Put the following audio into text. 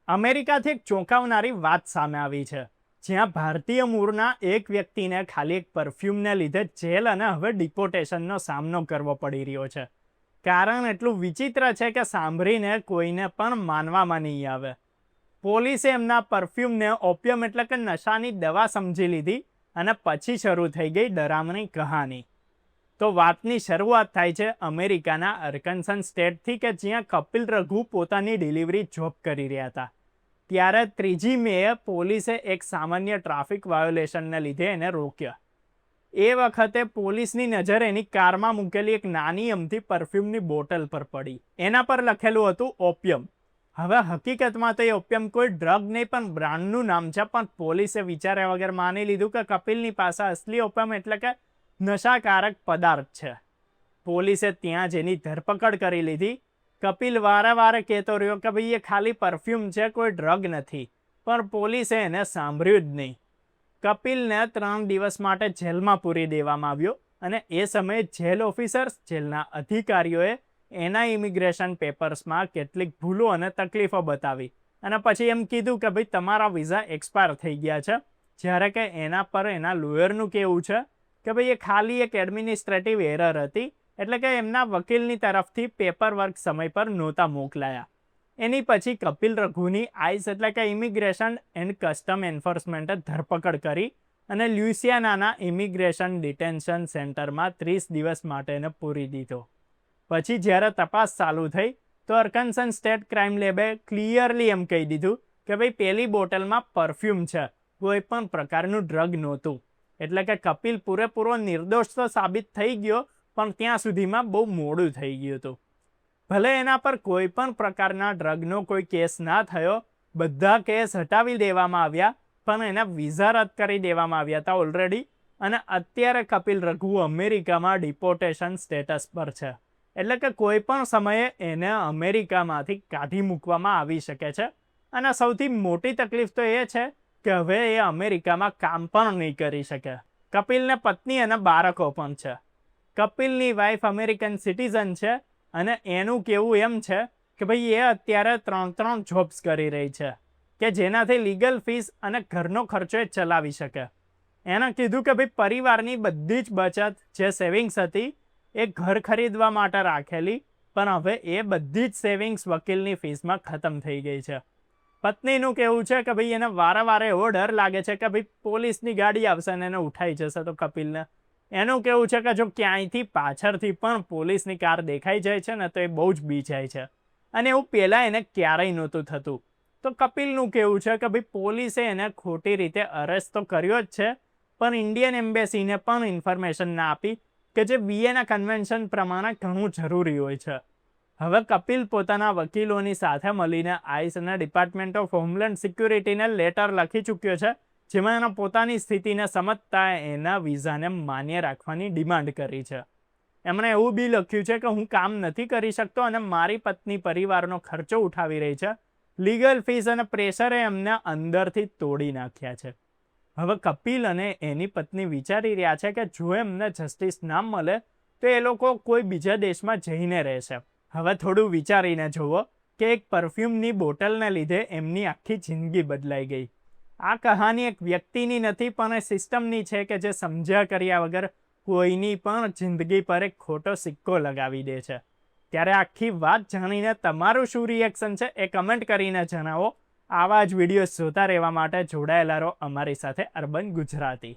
અમેરિકાથી એક ચોંકાવનારી વાત સામે આવી છે, જ્યાં ભારતીય મૂળના એક વ્યક્તિને ખાલી એક પરફ્યુમને લીધે જેલ અને હવે ડિપોર્ટેશનનો સામનો કરવો પડી રહ્યો છે. કારણ એટલું વિચિત્ર છે કે સાંભળીને કોઈને પણ માનવામાં નહીં આવે. પોલીસે એમના પરફ્યુમને ઓપિયમ એટલે કે નશાની દવા સમજી લીધી અને પછી શરૂ થઈ ગઈ ડરામણી કહાની. તો વાતની શરૂઆત થાય છે અમેરિકાના આર્કન્સસ સ્ટેટથી, કે જ્યાં કપિલ રઘુ પોતાની ડિલિવરી જોબ કરી રહ્યા હતા. ત્યારે 3 મેએ પોલીસે એક સામાન્ય ટ્રાફિક વાયોલેશનને લીધે એને રોક્યા. એ વખતે પોલીસની નજર એની કારમાં મૂકેલી એક નાની અમથી પરફ્યુમની બોટલ પર પડી. એના પર લખેલું હતું ઓપિયમ. હવે હકીકતમાં તો એ ઓપિયમ કોઈ ડ્રગ નહીં પણ બ્રાન્ડનું નામ છે, પણ પોલીસે વિચાર્યા વગર માની લીધું કે કપિલની પાસે અસલી ઓપિયમ એટલે કે નશાકારક પદાર્થ છે. પોલીસે ત્યાં જ એની ધરપકડ કરી લીધી. કપિલ વારે કહેતો રહ્યો કે ભાઈ એ ખાલી પરફ્યુમ છે, કોઈ ડ્રગ નથી, પણ પોલીસે એને સાંભળ્યું જ નહીં. કપિલને 3 દિવસ માટે જેલમાં પૂરી દેવામાં આવ્યો અને એ સમયે જેલ ઓફિસર્સ, જેલના અધિકારીઓએ એના ઇમિગ્રેશન પેપર્સમાં કેટલીક ભૂલો અને તકલીફો બતાવી અને પછી એમ કીધું કે ભાઈ તમારા વિઝા એક્સપાયર થઈ ગયા છે. જ્યારે કે એના પર એના લોયરનું કહેવું છે કે ભાઈ એ ખાલી એક એડમિનિસ્ટ્રેટિવ એરર હતી, એટલે કે એમના વકીલની તરફથી પેપર વર્ક સમય પર નહોતા મોકલાયા. એની પછી કપિલ રઘુની આઈસ એટલે કે ઇમિગ્રેશન એન્ડ કસ્ટમ એન્ફોર્સમેન્ટે ધરપકડ કરી અને લ્યુઇસિયાનાના ઇમિગ્રેશન ડિટેન્શન સેન્ટરમાં 30 દિવસ માટે એને પૂરી દીધો. પછી જ્યારે તપાસ ચાલુ થઈ તો આર્કન્સસ સ્ટેટ ક્રાઇમ લેબે ક્લિયરલી એમ કહી દીધું કે ભાઈ પેલી બોટલમાં પરફ્યુમ છે, કોઈ પણ પ્રકારનું ડ્રગ નહોતું. એટલે કે કપિલ પૂરેપૂરો નિર્દોષ તો સાબિત થઈ ગયો, પણ ત્યાં સુધીમાં બહુ મોડું થઈ ગયું હતું. ભલે એના પર કોઈ પણ પ્રકારના ડ્રગનો કોઈ કેસ ના થયો, બધા કેસ હટાવી દેવામાં આવ્યા, પણ એના વિઝા રદ કરી દેવામાં આવ્યા હતા ઓલરેડી, અને અત્યારે કપિલ રઘુ અમેરિકામાં ડિપોર્ટેશન સ્ટેટસ પર છે. એટલે કે કોઈ પણ સમયે એને અમેરિકામાંથી કાઢી મૂકવામાં આવી શકે છે. અને સૌથી મોટી તકલીફ તો એ છે કે હવે એ અમેરિકામાં કામ પણ નહીં કરી શકે. કપિલને પત્ની અને બાળકો પણ છે. કપિલની વાઇફ અમેરિકન સિટીઝન છે અને એનું કહેવું એમ છે કે ભાઈ એ અત્યારે 3 જોબ્સ કરી રહી છે કે જેનાથી લીગલ ફીસ અને ઘરનો ખર્ચો એ ચલાવી શકે. એને કીધું કે ભાઈ પરિવારની બધી જ બચત જે સેવિંગ્સ હતી એ ઘર ખરીદવા માટે રાખેલી, પણ હવે એ બધી જ સેવિંગ્સ વકીલની ફીસમાં ખતમ થઈ ગઈ છે. પત્નીનું કહેવું છે કે ભાઈ એને વારે એવો ડર લાગે છે કે ભાઈ પોલીસની ગાડી આવશે અને એને ઉઠાઈ જશે તો કપિલને. એનું કહેવું છે કે જો ક્યાંયથી પાછળથી પણ પોલીસની કાર દેખાઈ જાય છે ને તો એ બહુ જ બી જાય છે, અને એવું પહેલાં એને ક્યારેય નહોતું થતું. તો કપિલનું કહેવું છે કે ભાઈ પોલીસે એને ખોટી રીતે અરેસ્ટ તો કર્યો જ છે, પણ ઇન્ડિયન એમ્બેસીને પણ ઇન્ફોર્મેશન ના આપી કે જે વિયેના કન્વેન્શન પ્રમાણે ઘણું જરૂરી હોય છે. હવે કપિલ પોતાના વકીલોની સાથે મળીને આઈસ અને ડિપાર્ટમેન્ટ ઓફ હોમલેન્ડ સિક્યુરિટીને લેટર લખી ચૂક્યો છે, જેમાં એના પોતાની સ્થિતિને સમજતા એના વિઝાને માન્ય રાખવાની ડિમાન્ડ કરી છે. એમણે એવું બી લખ્યું છે કે હું કામ નથી કરી શકતો અને મારી પત્ની પરિવારનો ખર્ચો ઉઠાવી રહી છે. લીગલ ફીસ અને પ્રેશરે એમને અંદરથી તોડી નાખ્યા છે. હવે કપિલ અને એની પત્ની વિચારી રહ્યા છે કે જો એમને જસ્ટિસ ના મળે તો એ લોકો કોઈ બીજા દેશમાં જઈને રહેશે. હવે થોડું વિચારીને જુઓ કે એક પરફ્યુમની બોટલને લીધે એમની આખી જિંદગી બદલાઈ ગઈ. આ કહાની એક વ્યક્તિની નથી, પણ એ સિસ્ટમની છે કે જે સમજ્યા કર્યા વગર કોઈની પણ જિંદગી પર એક ખોટો સિક્કો લગાવી દે છે. ત્યારે આખી વાત જાણીને તમારું શું રિએક્શન છે એ કમેન્ટ કરીને જણાવો. આવા જ વિડીયો જોતા રહેવા માટે જોડાયેલા રહો અમારી સાથે અર્બન ગુજરાતી.